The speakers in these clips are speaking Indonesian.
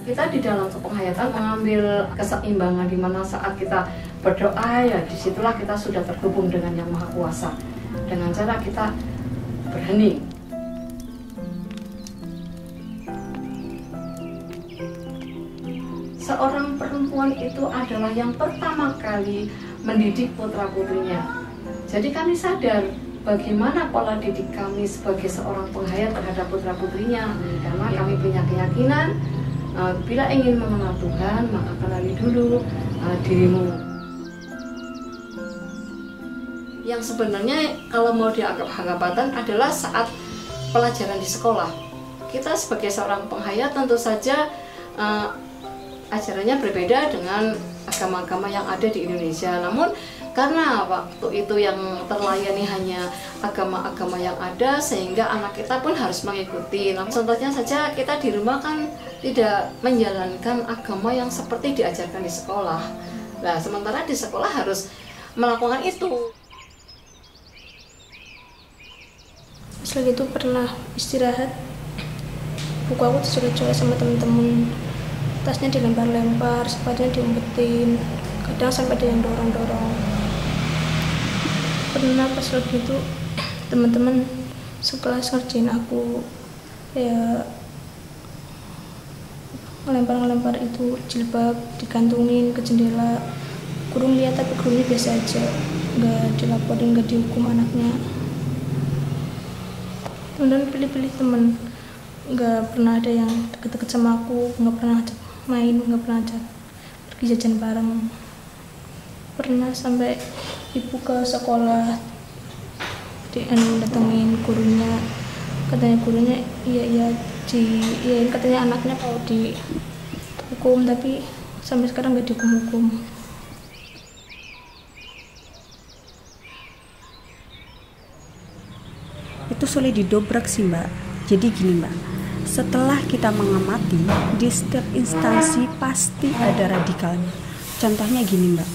Kita di dalam kepenghayatan mengambil keseimbangan di mana saat kita berdoa, ya disitulah kita sudah terhubung dengan Yang Maha Kuasa. Dengan cara kita berhening. Seorang perempuan itu adalah yang pertama kali mendidik putra-putrinya. Jadi kami sadar bagaimana pola didik kami sebagai seorang penghayat terhadap putra-putrinya. Karena kami punya keyakinan, bila ingin mengenal Tuhan, maka kenali dulu dirimu. Yang sebenarnya kalau mau dianggap hambatan adalah saat pelajaran di sekolah. Kita sebagai seorang penghayat tentu saja ajarannya berbeda dengan agama-agama yang ada di Indonesia. Namun karena waktu itu yang terlayani hanya agama-agama yang ada, sehingga anak kita pun harus mengikuti. Nah, contohnya saja kita di rumah kan tidak menjalankan agama yang seperti diajarkan di sekolah. Nah, sementara di sekolah harus melakukan itu. Selain itu pernah istirahat, buku aku dicoret-coret sama temen-temen, tasnya dilempar-lempar, sepatunya diumpetin, kadang sampai ada yang dorong-dorong. Pernah pas lagi itu teman-teman sekelas ngerjain aku, ya ngelempar itu jilbab digantungin ke jendela. Guru lihat tapi gurunya biasa aja, nggak dilaporin, nggak dihukum anaknya. Temen-temen pilih-pilih temen, nggak pernah ada yang deket-deket sama aku, nggak pernah ajak main, nggak pernah ajak pergi jajan bareng. Pernah sampai ibu ke sekolah datengin gurunya, katanya gurunya iya katanya anaknya kalau dihukum, tapi sampai sekarang nggak dihukum-hukum. Itu sulit didobrak sih Mbak. Jadi gini Mbak, setelah kita mengamati, di setiap instansi pasti ada radikalnya. Contohnya gini Mbak,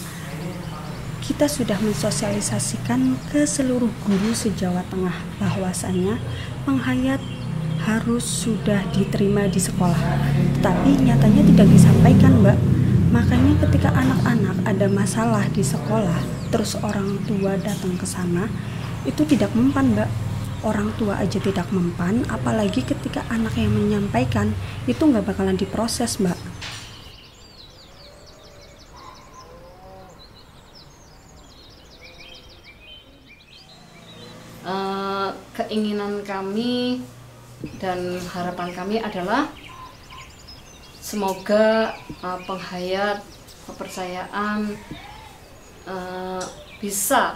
kita sudah mensosialisasikan ke seluruh guru se-Jawa Tengah bahwasannya penghayat harus sudah diterima di sekolah. Tapi nyatanya tidak disampaikan Mbak. Makanya ketika anak-anak ada masalah di sekolah, terus orang tua datang ke sana, itu tidak mempan Mbak. Orang tua aja tidak mempan, apalagi ketika anak yang menyampaikan, itu nggak bakalan diproses Mbak. Keinginan kami dan harapan kami adalah semoga penghayat kepercayaan bisa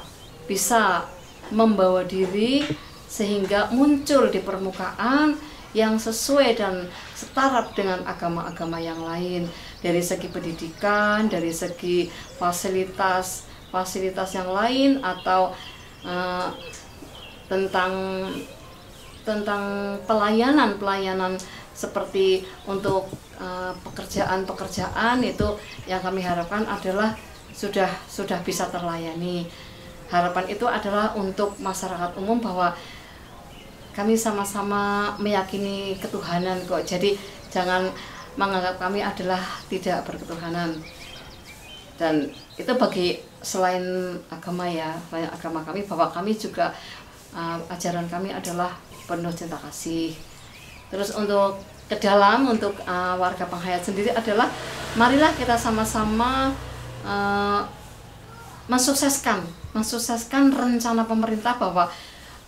membawa diri sehingga muncul di permukaan yang sesuai dan setara dengan agama-agama yang lain, dari segi pendidikan, dari segi fasilitas yang lain, atau tentang pelayanan seperti untuk pekerjaan itu yang kami harapkan adalah sudah bisa terlayani. Harapan itu adalah untuk masyarakat umum bahwa kami sama-sama meyakini ketuhanan kok. Jadi jangan menganggap kami adalah tidak berketuhanan. Dan itu bagi selain agama ya, selain agama kami, bahwa kami juga ajaran kami adalah penuh cinta kasih. Terus untuk ke dalam, untuk warga penghayat sendiri adalah marilah kita sama-sama mensukseskan rencana pemerintah, bahwa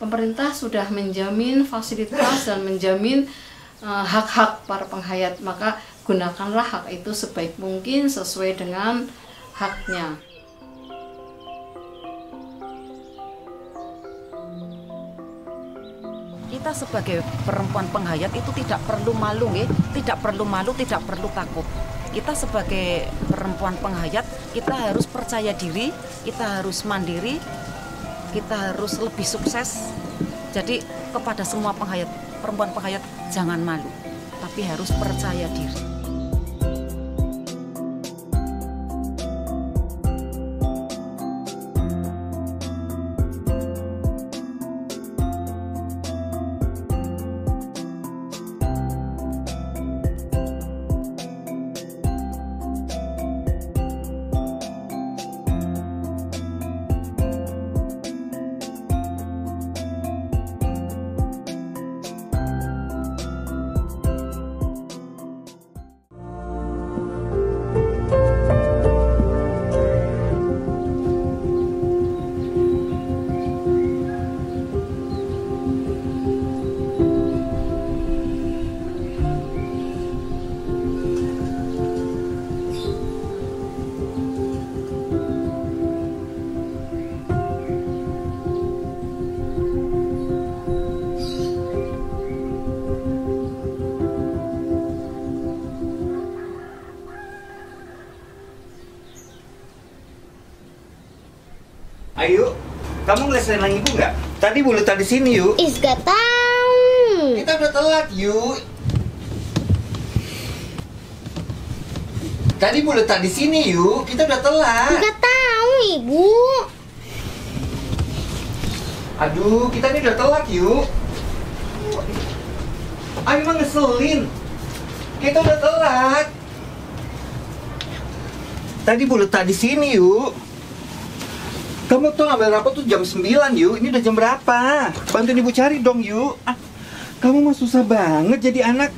pemerintah sudah menjamin fasilitas dan menjamin hak-hak para penghayat, maka gunakanlah hak itu sebaik mungkin sesuai dengan haknya. Kita sebagai perempuan penghayat itu tidak perlu malu, tidak perlu malu, tidak perlu takut. Kita sebagai perempuan penghayat, kita harus percaya diri, kita harus mandiri, kita harus lebih sukses. Jadi kepada semua penghayat, perempuan penghayat, jangan malu, tapi harus percaya diri. kamu ngeliat selendang ibu nggak? Tadi Bu letak di sini yuk. Is gak tahu. Kita udah telat yuk. Tadi Bu letak di sini yuk. Kita udah telat. Gak tahu ibu. Aduh, kita ini udah telat yuk. Ayo emang ngeselin. Kita udah telat. Tadi Bu letak di sini yuk. Kamu tuh ngambil rapot tuh jam 9 yuk. Ini udah jam berapa? Bantuin Ibu cari dong yuk. Ah, kamu mah susah banget jadi anak.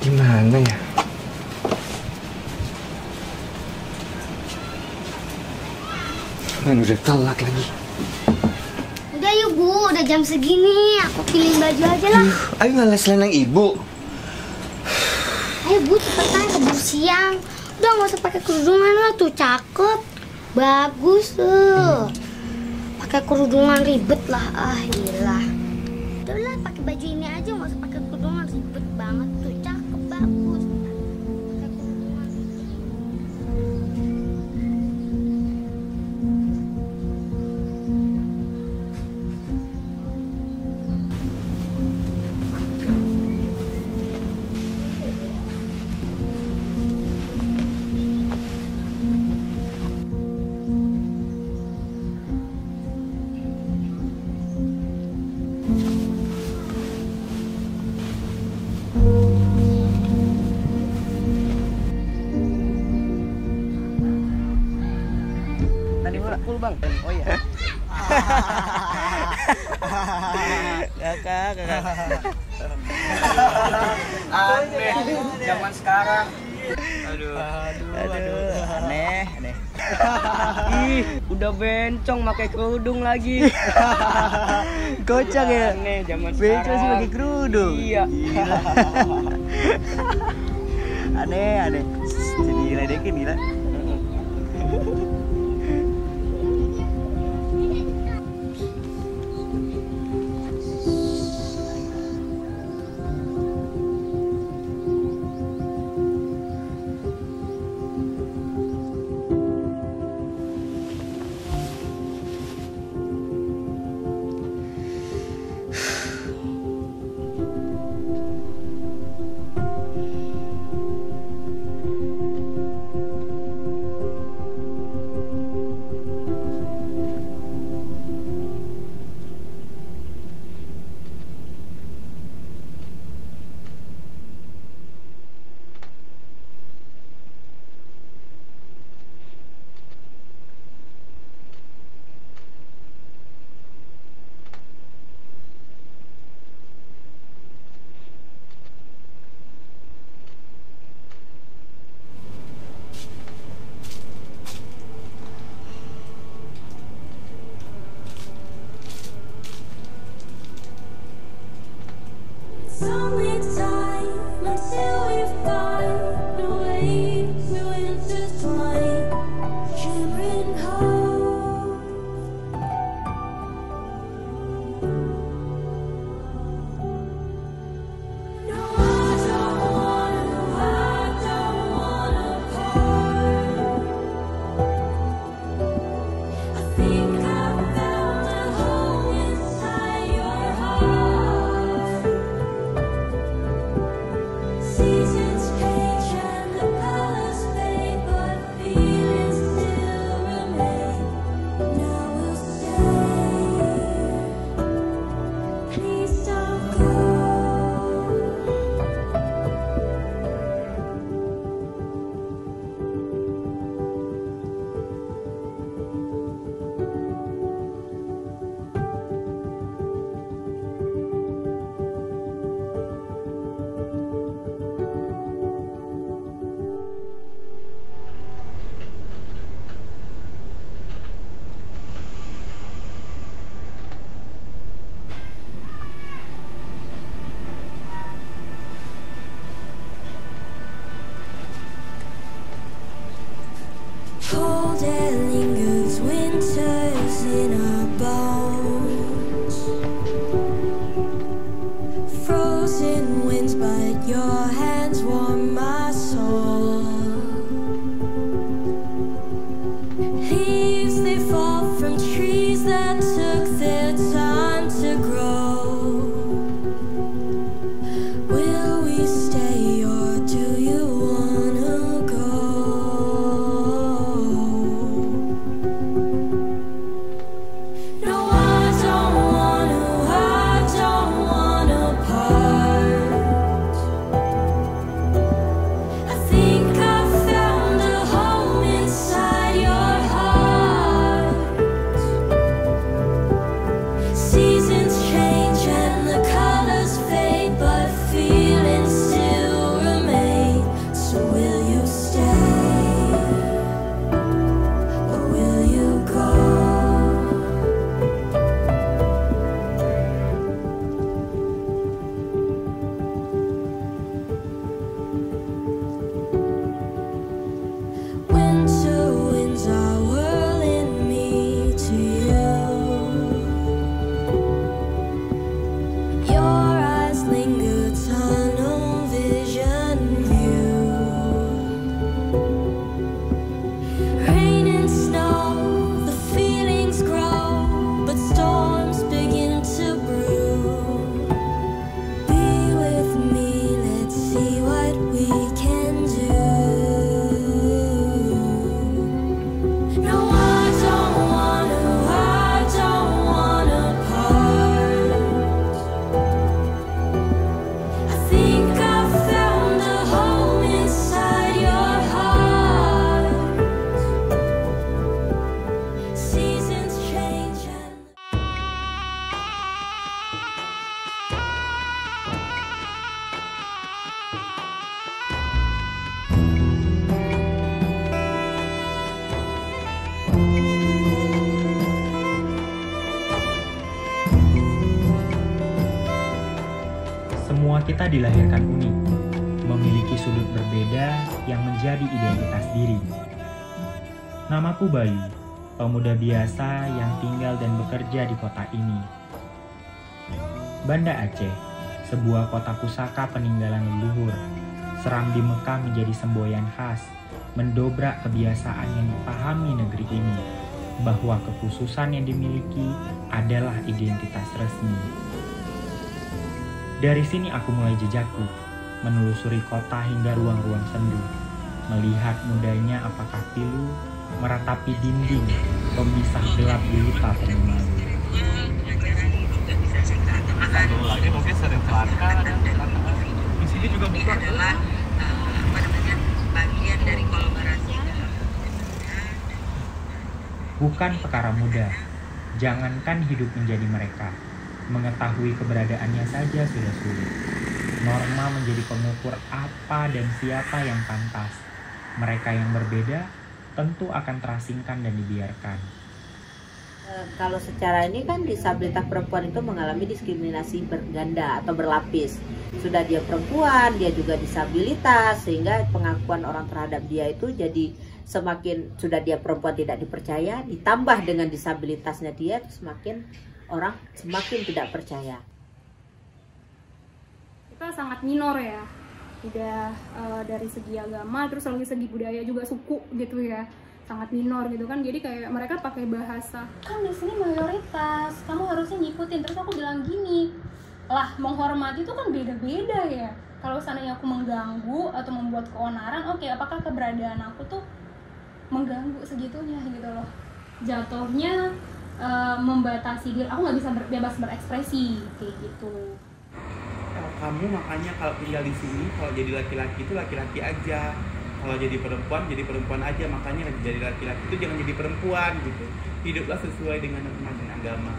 Gimana ya? Man, udah telat lagi. Udah yuk Bu, udah jam segini. Aku pilih baju aja lah. Ayo ngalah selendang Ibu. Ayo Bu, cepetan keburu siang. Udah nggak usah pakai kerudungan lah, tuh cakep, bagus tuh. Pakai kerudungan ribet lah, gila. Udah lah, pakai baju ini aja, nggak usah pakai kerudungan, ribet banget tuh, cakep, bagus. Pakai kerudungan. Tadi full bang. Oh iya. Kakak. Aneh zaman sekarang. Aduh. Aneh. Ih, udah bencong pakai kerudung lagi. Kocak ya. Aneh zaman sekarang. Bencong sih pakai kerudung. Iya. Aneh. Jadi ledekin gila. Frozen winds, but you're Kita dilahirkan unik, memiliki sudut berbeda yang menjadi identitas diri. Namaku Bayu, pemuda biasa yang tinggal dan bekerja di kota ini. Banda Aceh, sebuah kota pusaka peninggalan leluhur, seram di Mekah menjadi semboyan khas, mendobrak kebiasaan yang dipahami negeri ini, bahwa kekhususan yang dimiliki adalah identitas resmi. Dari sini aku mulai jejakku, menelusuri kota hingga ruang-ruang sendu, melihat mudanya apakah pilu, meratapi dinding, pemisah gelap gulita penuh malu. Satu lagi mungkin sering keluarkan, di sini juga buka adalah bagian dari kolaborasi. Bukan perkara mudah, jangankan hidup menjadi mereka, mengetahui keberadaannya saja sudah sulit. Norma menjadi pengukur apa dan siapa yang pantas. Mereka yang berbeda tentu akan terasingkan dan dibiarkan. Kalau secara ini kan disabilitas perempuan itu mengalami diskriminasi berganda atau berlapis. Sudah dia perempuan, dia juga disabilitas, sehingga pengakuan orang terhadap dia itu jadi semakin, sudah dia perempuan tidak dipercaya, ditambah dengan disabilitasnya dia, semakin orang semakin tidak percaya. Kita sangat minor ya, udah dari segi agama, terus dari segi budaya juga suku gitu ya, sangat minor gitu kan. Jadi kayak mereka pakai bahasa, kan di sini mayoritas, kamu harusnya ngikutin. Terus aku bilang gini, lah menghormati itu kan beda-beda ya. Kalau seandainya aku mengganggu atau membuat keonaran, oke, apakah keberadaan aku tuh mengganggu segitunya gitu loh. Jatuhnya membatasi diri, aku nggak bisa bebas berekspresi kayak gitu. Kamu makanya kalau tinggal di sini, kalau jadi laki-laki itu laki-laki aja, kalau jadi perempuan aja. Makanya jadi laki-laki itu jangan jadi perempuan gitu. Hiduplah sesuai dengan norma dan agama.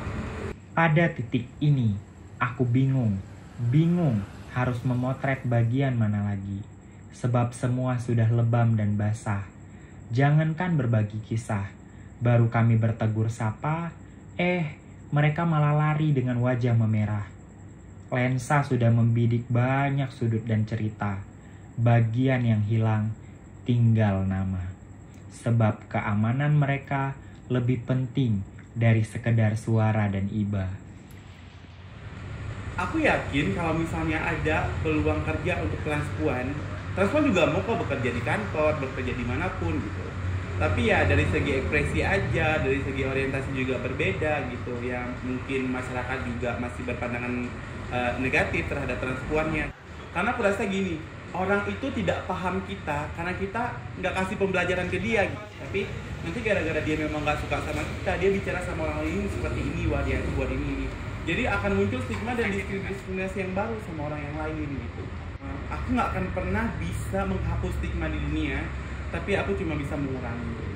Pada titik ini, aku bingung harus memotret bagian mana lagi, sebab semua sudah lebam dan basah. Jangankan berbagi kisah, baru kami bertegur sapa, mereka malah lari dengan wajah memerah. Lensa sudah membidik banyak sudut dan cerita. Bagian yang hilang tinggal nama. Sebab keamanan mereka lebih penting dari sekedar suara dan iba. Aku yakin kalau misalnya ada peluang kerja untuk transpuan juga mau kok bekerja di kantor, bekerja dimanapun gitu. Tapi ya dari segi ekspresi aja, dari segi orientasi juga berbeda gitu. Yang mungkin masyarakat juga masih berpandangan negatif terhadap transpuannya. Karena aku rasa gini, orang itu tidak paham kita karena kita nggak kasih pembelajaran ke dia gitu. Tapi nanti gara-gara dia memang nggak suka sama kita, dia bicara sama orang lain seperti ini, wah dia itu buat ini. Jadi akan muncul stigma dan diskriminasi yang baru sama orang yang lain gitu. Aku nggak akan pernah bisa menghapus stigma di dunia, tapi aku cuma bisa mengurangi.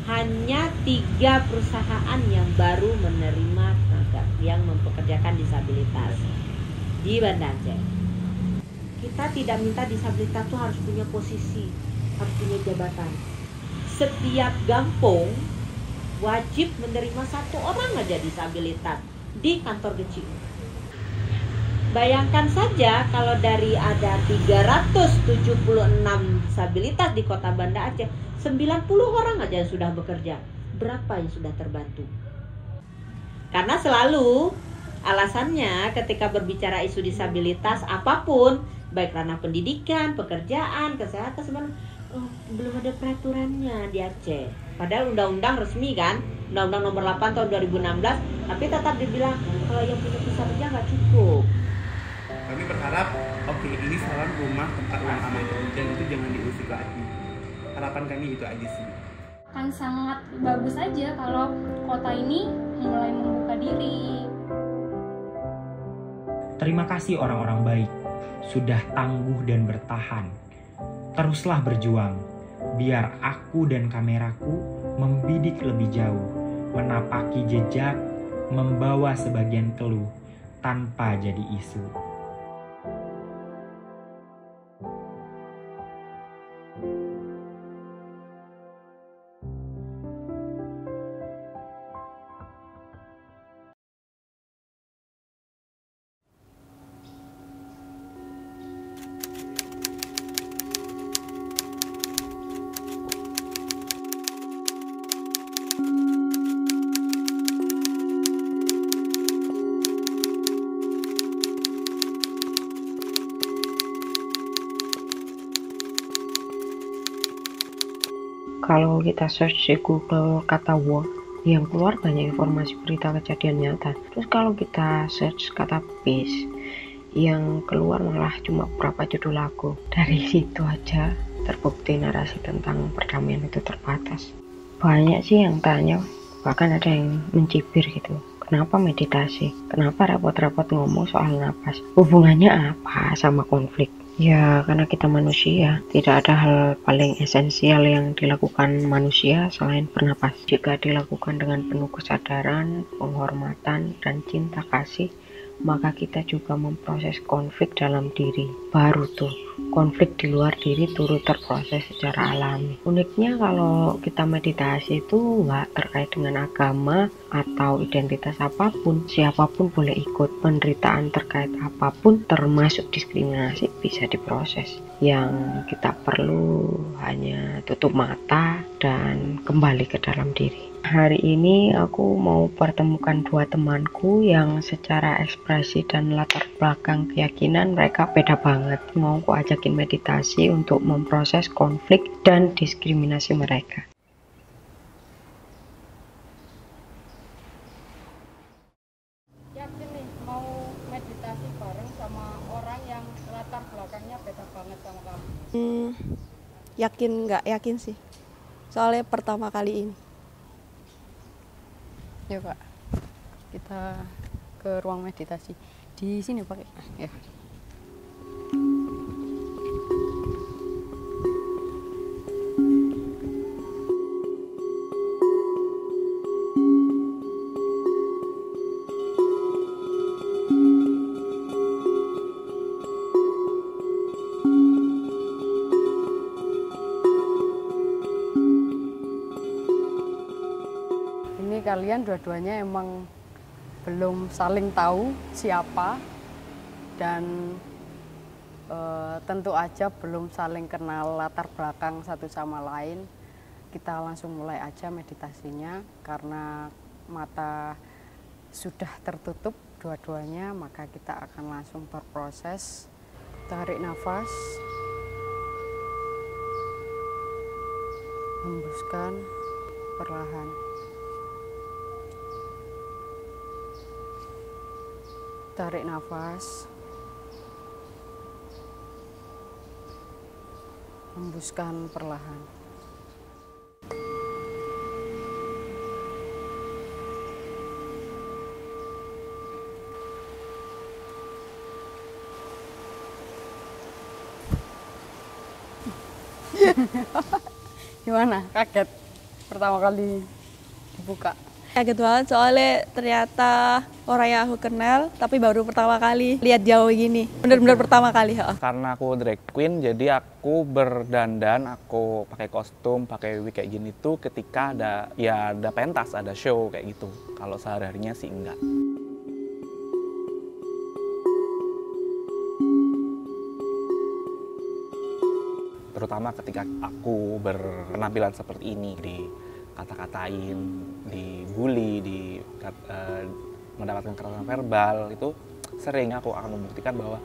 Hanya 3 perusahaan yang baru menerima tenaga yang mempekerjakan disabilitas di Banda Aceh. Kita tidak minta disabilitas itu harus punya posisi, harus punya jabatan. Setiap kampung wajib menerima 1 orang aja disabilitas di kantor kecil. Bayangkan saja kalau dari ada 376 disabilitas di kota Banda Aceh, 90 orang aja yang sudah bekerja. Berapa yang sudah terbantu? Karena selalu alasannya ketika berbicara isu disabilitas apapun, baik ranah pendidikan, pekerjaan, kesehatan, sebenarnya belum ada peraturannya di Aceh. Padahal undang-undang resmi kan, Undang-Undang nomor 8 tahun 2016, tapi tetap dibilang kalau yang punya visa kerja nggak cukup. Kami berharap, oke, ini salon rumah tempat uang aman dan itu jangan diusir lagi. Harapan kami itu aja sih. Kan sangat bagus aja kalau kota ini mulai membuka diri. Terima kasih orang-orang baik, sudah tangguh dan bertahan. Teruslah berjuang, biar aku dan kameraku membidik lebih jauh, menapaki jejak, membawa sebagian keluh, tanpa jadi isu. Kalau kita search di Google kata war, yang keluar banyak informasi berita kejadian nyata. Terus kalau kita search kata peace, yang keluar malah cuma beberapa judul lagu. Dari situ aja terbukti narasi tentang perdamaian itu terbatas. Banyak sih yang tanya, bahkan ada yang mencibir gitu. Kenapa meditasi? Kenapa repot-repot ngomong soal napas? Hubungannya apa sama konflik? Ya, karena kita manusia, tidak ada hal paling esensial yang dilakukan manusia selain bernapas. Jika dilakukan dengan penuh kesadaran, penghormatan, dan cinta kasih, maka kita juga memproses konflik dalam diri. Baru tuh, konflik di luar diri turut terproses secara alami. Uniknya kalau kita meditasi itu nggak terkait dengan agama atau identitas apapun, siapapun boleh ikut. Penderitaan terkait apapun, termasuk diskriminasi, bisa diproses. Yang kita perlu hanya tutup mata dan kembali ke dalam diri. Hari ini aku mau pertemukan dua temanku yang secara ekspresi dan latar belakang keyakinan mereka beda banget. Mau aku ajakin meditasi untuk memproses konflik dan diskriminasi mereka. Yakin nih mau meditasi bareng sama orang yang latar belakangnya beda banget sama kamu? Yakin nggak yakin sih, soalnya pertama kali ini. Ya Pak, kita ke ruang meditasi di sini Pak. Ya. Kalian dua-duanya emang belum saling tahu siapa dan tentu aja belum saling kenal latar belakang satu sama lain. Kita langsung mulai aja meditasinya karena mata sudah tertutup dua-duanya, maka kita akan langsung berproses. Tarik nafas, hembuskan perlahan. Tarik nafas, hembuskan perlahan. Gimana? Kaget pertama kali dibuka? Kaget banget soalnya ternyata orang yang aku kenal tapi baru pertama kali lihat jauh gini. Bener-bener pertama kali. Karena aku drag queen, jadi aku berdandan, aku pakai kostum, pakai wig kayak gini tuh ketika ada pentas, ada show kayak gitu. Kalau sehari-harinya sih enggak. Terutama ketika aku berpenampilan seperti ini, dikata-katain, dibully, mendapatkan kekerasan verbal, itu sering aku akan membuktikan bahwa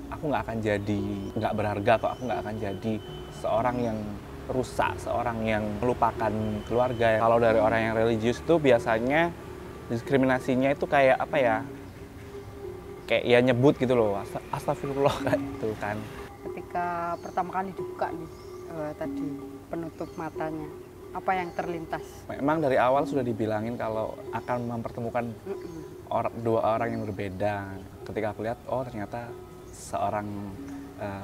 aku nggak akan jadi nggak berharga kok, aku nggak akan jadi seorang yang rusak, seorang yang melupakan keluarga. Kalau dari orang yang religius itu biasanya diskriminasinya itu kayak apa ya, kayak ya nyebut gitu loh, astagfirullah kayak gitu kan. Ketika pertama kali dibuka nih tadi penutup matanya, apa yang terlintas? Memang dari awal sudah dibilangin kalau akan mempertemukan dua orang yang berbeda. Ketika aku lihat, oh ternyata seorang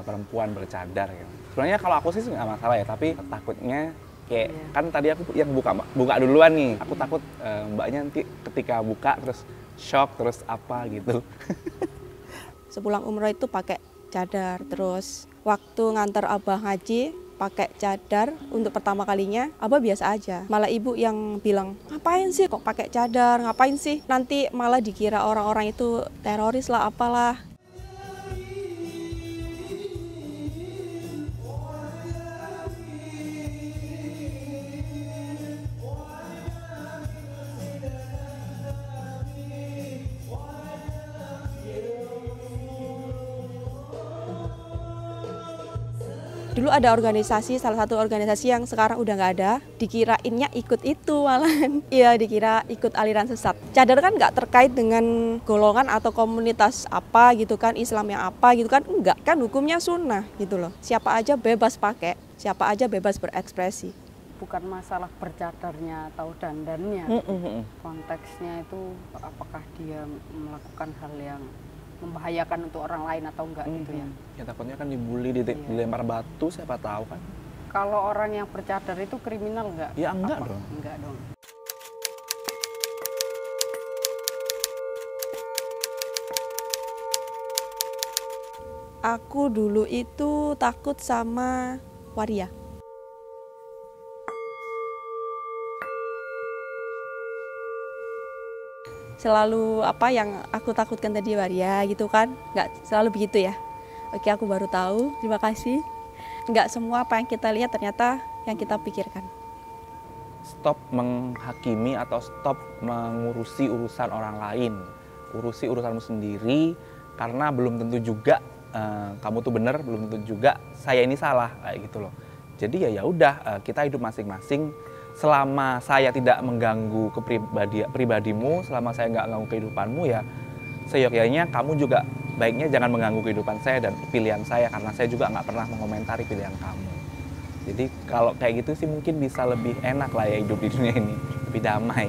perempuan bercadar gitu. Sebenarnya kalau aku sih nggak masalah ya, tapi takutnya kayak kan tadi aku yang buka duluan nih. Aku takut mbaknya nanti ketika buka terus shock terus apa gitu. Sepulang umroh itu pakai cadar, terus waktu ngantar abah ngaji pakai cadar untuk pertama kalinya, abah biasa aja. Malah ibu yang bilang, ngapain sih kok pakai cadar, ngapain sih? Nanti malah dikira orang-orang itu teroris lah, apalah. Dulu ada organisasi, salah satu organisasi yang sekarang udah nggak ada, dikirainnya ikut itu malahan. Iya, dikira ikut aliran sesat. Cadar kan nggak terkait dengan golongan atau komunitas apa gitu kan, Islam yang apa gitu kan, enggak. Kan hukumnya sunnah gitu loh. Siapa aja bebas pakai, siapa aja bebas berekspresi. Bukan masalah bercadarnya atau dandannya. Konteksnya itu apakah dia melakukan hal yang membahayakan untuk orang lain atau enggak gitu ya. Ya takutnya kan dibully, dilempar batu, siapa tahu kan. Kalau orang yang bercadar itu kriminal enggak? Ya enggak dong. Enggak dong. Aku dulu itu takut sama waria. Selalu apa yang aku takutkan tadi waria gitu kan, nggak selalu begitu ya. Oke, aku baru tahu, terima kasih. Nggak semua apa yang kita lihat ternyata yang kita pikirkan. Stop menghakimi atau stop mengurusi urusan orang lain. Urusi urusanmu sendiri, karena belum tentu juga kamu tuh benar, belum tentu juga saya ini salah, kayak gitu loh. Jadi ya udah, kita hidup masing-masing. Selama saya tidak mengganggu pribadimu, selama saya nggak mengganggu kehidupanmu, ya seyogyanya kamu juga baiknya jangan mengganggu kehidupan saya dan pilihan saya, karena saya juga nggak pernah mengomentari pilihan kamu. Jadi kalau kayak gitu sih mungkin bisa lebih enak lah ya hidup di dunia ini, lebih damai.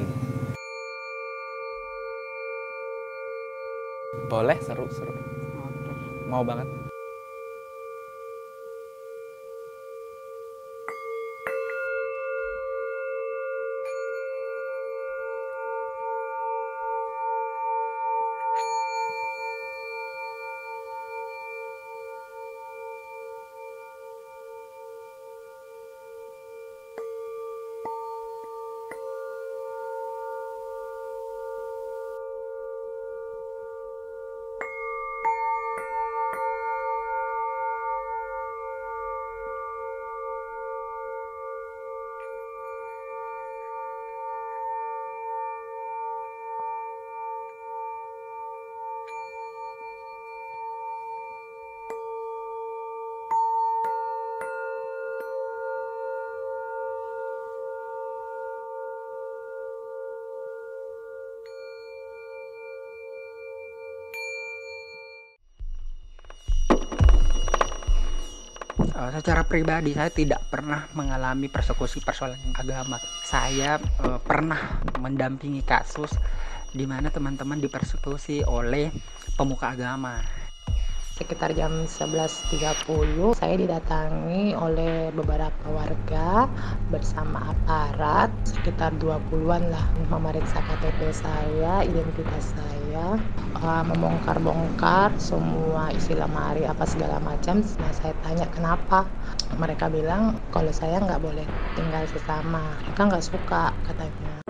Boleh, seru. Mau banget. Secara pribadi saya tidak pernah mengalami persekusi persoalan agama. Saya pernah mendampingi kasus di mana teman-teman dipersekusi oleh pemuka agama. Sekitar jam 11.30 saya didatangi oleh beberapa warga bersama aparat, sekitar 20-an lah, memeriksa KTP saya, identitas saya, membongkar-bongkar semua isi lemari apa segala macam. Nah, saya tanya kenapa, mereka bilang kalau saya nggak boleh tinggal sesama, mereka nggak suka katanya.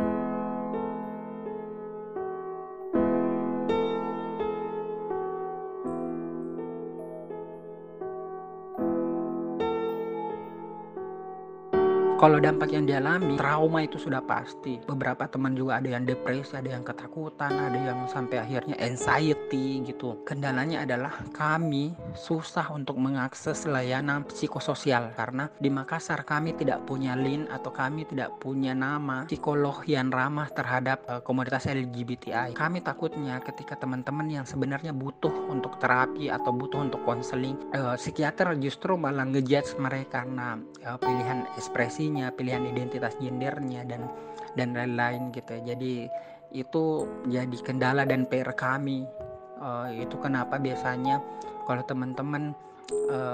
Kalau dampak yang dialami, trauma itu sudah pasti. Beberapa teman juga ada yang depresi, ada yang ketakutan, ada yang sampai akhirnya anxiety gitu. Kendalanya adalah kami susah untuk mengakses layanan psikososial karena di Makassar kami tidak punya link atau kami tidak punya nama psikolog yang ramah terhadap komunitas LGBTI. Kami takutnya ketika teman-teman yang sebenarnya butuh untuk terapi atau butuh untuk konseling, psikiater justru malah ngejudge mereka karena pilihan ekspresi, pilihan identitas gendernya dan lain-lain gitu. Jadi itu jadi kendala dan PR kami. Itu kenapa biasanya kalau teman-teman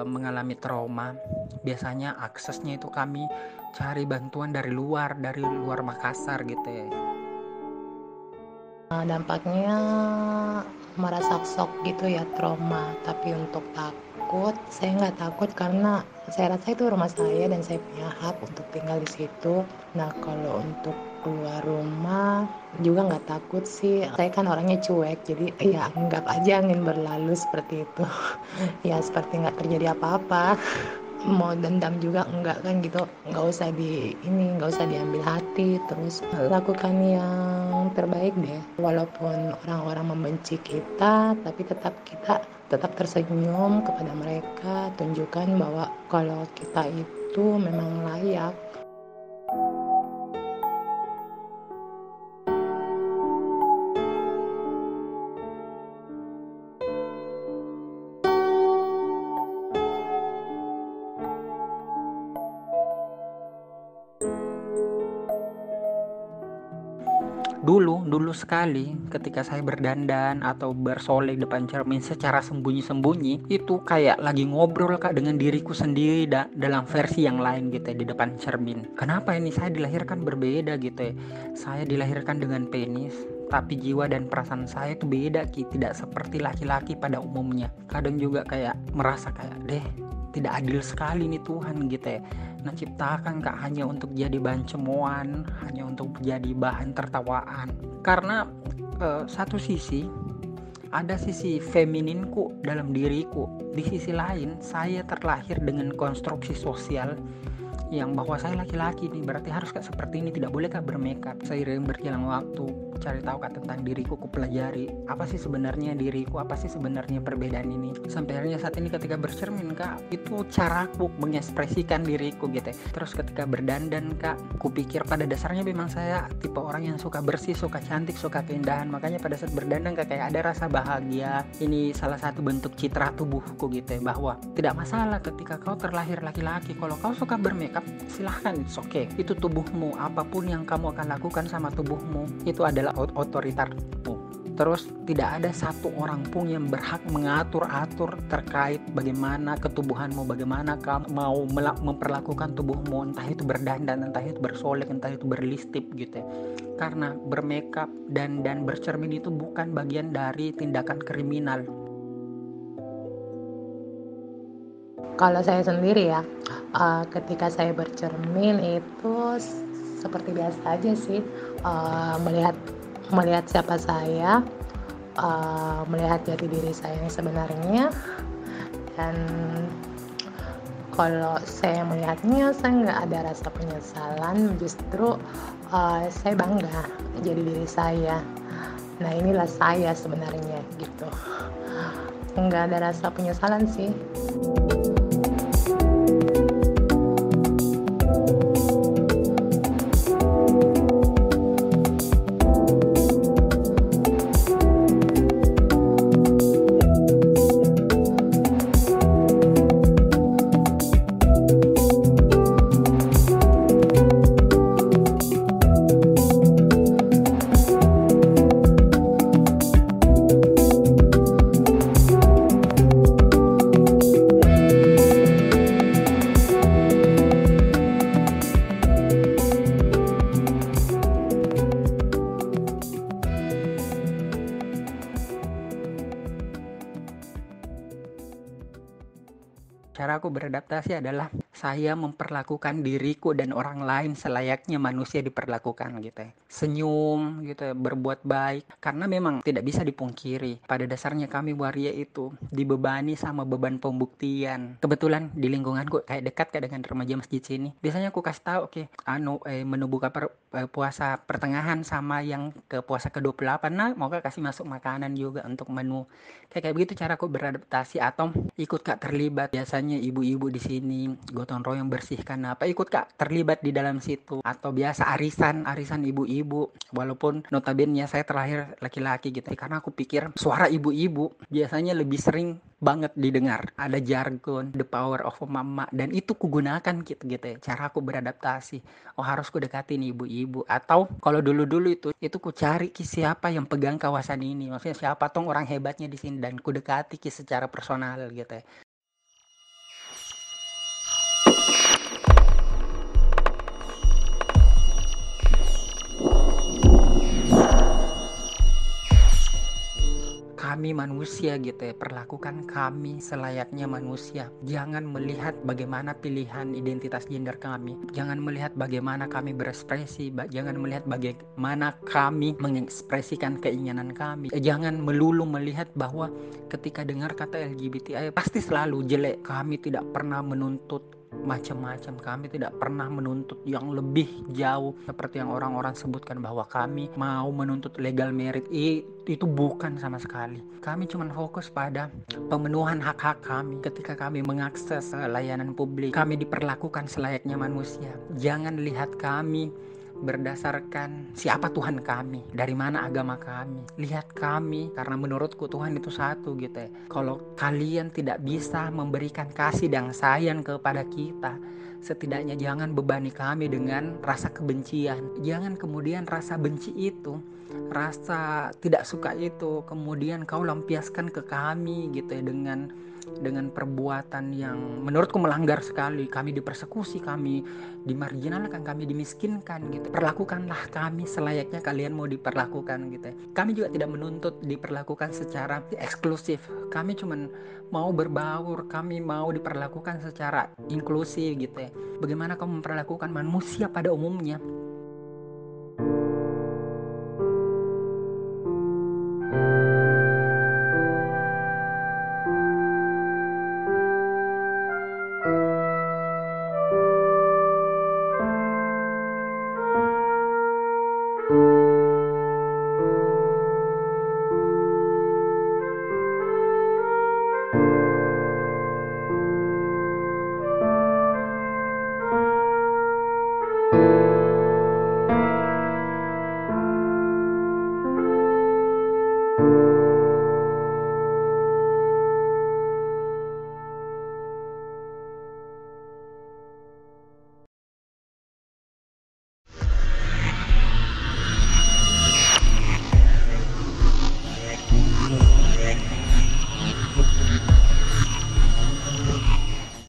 mengalami trauma, biasanya aksesnya itu kami cari bantuan dari luar Makassar gitu ya. Dampaknya merasa shock gitu ya, trauma. Tapi untuk takut, saya nggak takut karena saya rasa itu rumah saya dan saya punya hak untuk tinggal di situ. Nah, kalau untuk keluar rumah juga nggak takut sih. Saya kan orangnya cuek, jadi ya anggap aja angin berlalu seperti itu. Ya seperti nggak terjadi apa-apa. Mau dendam juga enggak kan gitu, nggak usah diambil hati, terus lakukan yang yang terbaik deh. Walaupun orang-orang membenci kita, tapi kita tetap tersenyum kepada mereka, tunjukkan bahwa kalau kita itu memang layak. Dulu sekali ketika saya berdandan atau bersolek depan cermin secara sembunyi-sembunyi, itu kayak lagi ngobrol Kak dengan diriku sendiri dalam versi yang lain gitu ya, di depan cermin. Kenapa ini saya dilahirkan berbeda gitu ya. Saya dilahirkan dengan penis, tapi jiwa dan perasaan saya itu beda Ki, tidak seperti laki-laki pada umumnya. Kadang juga kayak merasa kayak tidak adil sekali nih Tuhan gitu ya. Nah, ciptakan Kak hanya untuk jadi bahan cemoan, hanya untuk jadi bahan tertawaan. Karena satu sisi ada sisi femininku dalam diriku, di sisi lain saya terlahir dengan konstruksi sosial yang bahwa saya laki-laki nih, berarti harus Kak seperti ini, tidak boleh Kak bermakeup. Seiring berjalan waktu, cari tahu Kak tentang diriku, ku pelajari apa sih sebenarnya diriku, apa sih sebenarnya perbedaan ini. Sampai akhirnya saat ini ketika bercermin Kak, itu caraku mengekspresikan diriku gitu. Terus ketika berdandan Kak, ku pikir pada dasarnya memang saya tipe orang yang suka bersih, suka cantik, suka keindahan. Makanya pada saat berdandan Kak, kayak ada rasa bahagia. Ini salah satu bentuk citra tubuhku gitu ya, bahwa tidak masalah ketika kau terlahir laki-laki, kalau kau suka bermakeup silahkan, it's okay. Itu tubuhmu, apapun yang kamu akan lakukan sama tubuhmu itu adalah otoritasmu. Terus tidak ada satu orang pun yang berhak mengatur-atur terkait bagaimana ketubuhanmu, bagaimana kamu mau memperlakukan tubuhmu, entah itu berdandan, entah itu bersolek, entah itu berlistip gitu ya. Karena bermakeup dan bercermin itu bukan bagian dari tindakan kriminal. Kalau saya sendiri ya, ketika saya bercermin itu seperti biasa aja sih, melihat siapa saya, melihat jati diri saya yang sebenarnya. Dan kalau saya melihatnya, saya nggak ada rasa penyesalan, justru saya bangga jadi diri saya. Nah, inilah saya sebenarnya gitu, nggak ada rasa penyesalan sih. Cara aku beradaptasi adalah saya memperlakukan diriku dan orang lain selayaknya manusia diperlakukan gitu ya. Senyum gitu ya, berbuat baik. Karena memang tidak bisa dipungkiri, pada dasarnya kami waria itu dibebani sama beban pembuktian. Kebetulan di lingkunganku kayak dekat dengan remaja masjid sini. Biasanya aku kasih tahu menu buka puasa pertengahan sama yang ke puasa ke-28. Nah, mau kasih masuk makanan juga untuk menu. Kayak begitu cara aku beradaptasi atau ikut Kak terlibat. Biasanya ibu-ibu di sini gotong royong bersihkan apa, ikut Kak terlibat di dalam situ. Atau biasa arisan ibu-ibu, walaupun notabene saya terlahir laki-laki gitu, karena aku pikir suara ibu-ibu biasanya lebih sering banget didengar, ada jargon, the power of mama, dan itu kugunakan gitu ya. Cara aku beradaptasi, harus ku dekatin ibu-ibu. Atau kalau dulu itu ku cari siapa yang pegang kawasan ini, maksudnya siapa orang hebatnya di sini, dan ku dekati secara personal gitu ya. Kami manusia gitu ya, perlakukan kami selayaknya manusia. Jangan melihat bagaimana pilihan identitas gender kami, jangan melihat bagaimana kami berekspresi, jangan melihat bagaimana kami mengekspresikan keinginan kami. Jangan melulu melihat bahwa ketika dengar kata LGBTI pasti selalu jelek. Kami tidak pernah menuntut macam-macam. Kami tidak pernah menuntut yang lebih jauh seperti yang orang-orang sebutkan bahwa kami mau menuntut legal merit. Itu bukan sama sekali. Kami cuma fokus pada pemenuhan hak-hak kami. Ketika kami mengakses layanan publik, kami diperlakukan selayaknya manusia. Jangan lihat kami berdasarkan siapa Tuhan kami, dari mana agama kami. Lihat kami karena menurutku Tuhan itu satu gitu ya. Kalau kalian tidak bisa memberikan kasih dan sayang kepada kita, setidaknya jangan bebani kami dengan rasa kebencian. Jangan kemudian rasa benci itu, rasa tidak suka itu kemudian kau lampiaskan ke kami gitu ya, dengan perbuatan yang menurutku melanggar sekali. Kami dipersekusi, kami dimarginalkan, kami dimiskinkan gitu. Perlakukanlah kami selayaknya kalian mau diperlakukan gitu. Kami juga tidak menuntut diperlakukan secara eksklusif. Kami cuman mau berbaur, kami mau diperlakukan secara inklusif gitu ya. Bagaimana kamu memperlakukan manusia pada umumnya?